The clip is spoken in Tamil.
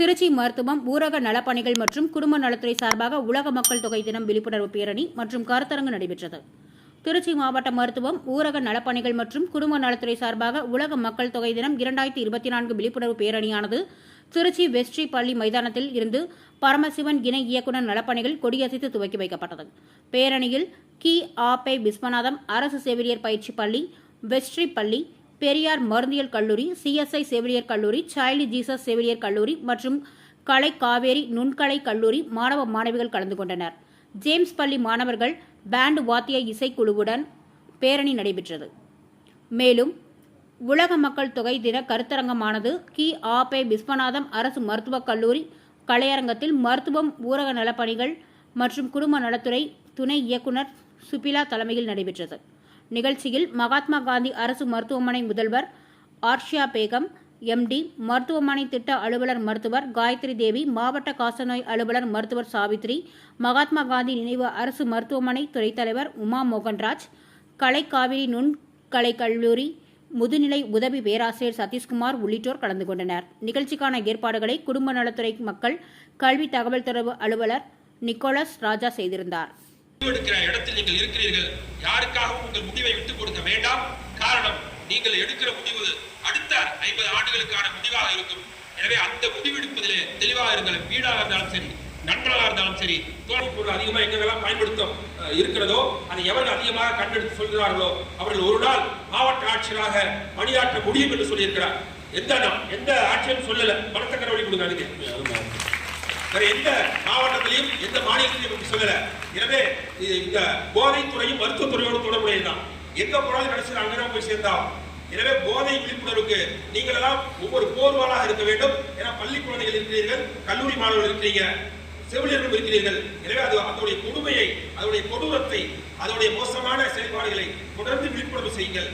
திருச்சி மருத்துவம், ஊரக நலப்பணிகள் மற்றும் குடும்ப நலத்துறை சார்பாக உலக மக்கள் தொகை தினம் விழிப்புணர்வு பேரணி மற்றும் கருத்தரங்கு நடைபெற்றது. திருச்சி மாவட்ட மருத்துவம், ஊரக நலப்பணிகள் மற்றும் குடும்ப நலத்துறை சார்பாக உலக மக்கள் தொகை தினம் 2024 விழிப்புணர்வு பேரணியானது திருச்சி வெஸ்ட்ரி பள்ளி மைதானத்தில் இருந்து பரமசிவன் இணை இயக்குநர் நலப்பணிகள் கொடியசைத்து துவக்கி வைக்கப்பட்டது. பேரணியில் கி.ஆ.பெ. விஸ்வநாதம் அரசு செவிலியர் பயிற்சி பள்ளி, வெஸ்ட்ரி பள்ளி, பெரியார் மருந்தியல் கல்லூரி, CSI செவிலியர் கல்லூரி, சைல்டு ஜீசஸ் செவிலியர் கல்லூரி மற்றும் கலை காவேரி நுண்கலை கல்லூரி மாணவ மாணவிகள் கலந்து கொண்டனர். ஜேம்ஸ் பள்ளி மாணவர்கள் பேண்ட் வாத்திய இசைக்குழுவுடன் பேரணி நடைபெற்றது. மேலும் உலக மக்கள் தொகை தின கருத்தரங்கமானது கி.ஆ.பெ. விஸ்வநாதம் அரசு மருத்துவக் கல்லூரி கலையரங்கத்தில் மருத்துவம், ஊரக நலப்பணிகள் மற்றும் குடும்ப நலத்துறை துணை இயக்குநர் சுபிலா தலைமையில் நடைபெற்றது. நிகழ்ச்சியில் மகாத்மா காந்தி அரசு மருத்துவமனை முதல்வர் ஆர்ஷியா பேகம், MD, மருத்துவமனை திட்ட அலுவலர் மருத்துவர் காயத்ரி தேவி, மாவட்ட காசநோய் அலுவலர் மருத்துவர் சாவித்ரி, மகாத்மா காந்தி நினைவு அரசு மருத்துவமனை துறைத் தலைவர் உமா மோகன்ராஜ், கலை காவிரி நுண்கலை கல்லூரி முதுநிலை உதவி பேராசிரியர் சதீஷ்குமார் உள்ளிட்டோர் கலந்து கொண்டனர். நிகழ்ச்சிக்கான ஏற்பாடுகளை குடும்ப நலத்துறை மக்கள் கல்வி தகவல் தொடர்பு அலுவலர் நிக்கோலஸ் ராஜா செய்திருந்தார். எடுக்கிற இடத்தில் நீங்கள் இருக்கிறீர்கள். யாருக்காகவும் உங்கள் முடிவை விட்டுக் கொடுக்க வேண்டாம். காரணம், நீங்கள் எடுக்கிற முடிவு அடுத்த 50 ஆண்டுகளுக்கான முடிவாக இருக்கும். எனவே அந்த முடிவெடுப்பதிலே தெளிவாக இருங்கள். வீடாக இருந்தாலும் சரி, நண்பர்களாக இருந்தாலும் சரி, தோழி பொருள் அதிகமாக எங்கெல்லாம் பயன்படுத்த இருக்கிறதோ அதை எவர்கள் அதிகமாக கண்டெடுத்து சொல்கிறார்களோ அவர்கள் ஒரு நாள் மாவட்ட ஆட்சியராக பணியாற்ற முடியும் என்று சொல்லியிருக்கிறார். எந்த ஆட்சியும் சொல்லல, பணத்தை கடவுளி கொடுங்க. எந்த மாவட்டத்திலையும் எந்த மாநிலத்திலையும் சொல்லல. எனவே இந்த போதைத்துறையும் மருத்துவத்துறையோடு தொடர்புடையதுதான். எங்க போனாலும் கடைசியில் அங்கதான் போய் சேர்ந்தோம். எனவே போதை விழிப்புணர்வுக்கு நீங்கள் எல்லாம் ஒவ்வொரு போர்வாளாக இருக்க வேண்டும். ஏன்னா பள்ளி குழந்தைகள் இருக்கிறீர்கள், கல்லூரி மாணவர்கள் இருக்கிறீங்க, செவிலியர்கள் இருக்கிறீர்கள். எனவே அதோடைய கொடுமையை, அதோடைய கொடூரத்தை, அதோடைய மோசமான செயல்பாடுகளை தொடர்ந்து விழிப்புணர்வு செய்யுங்கள்.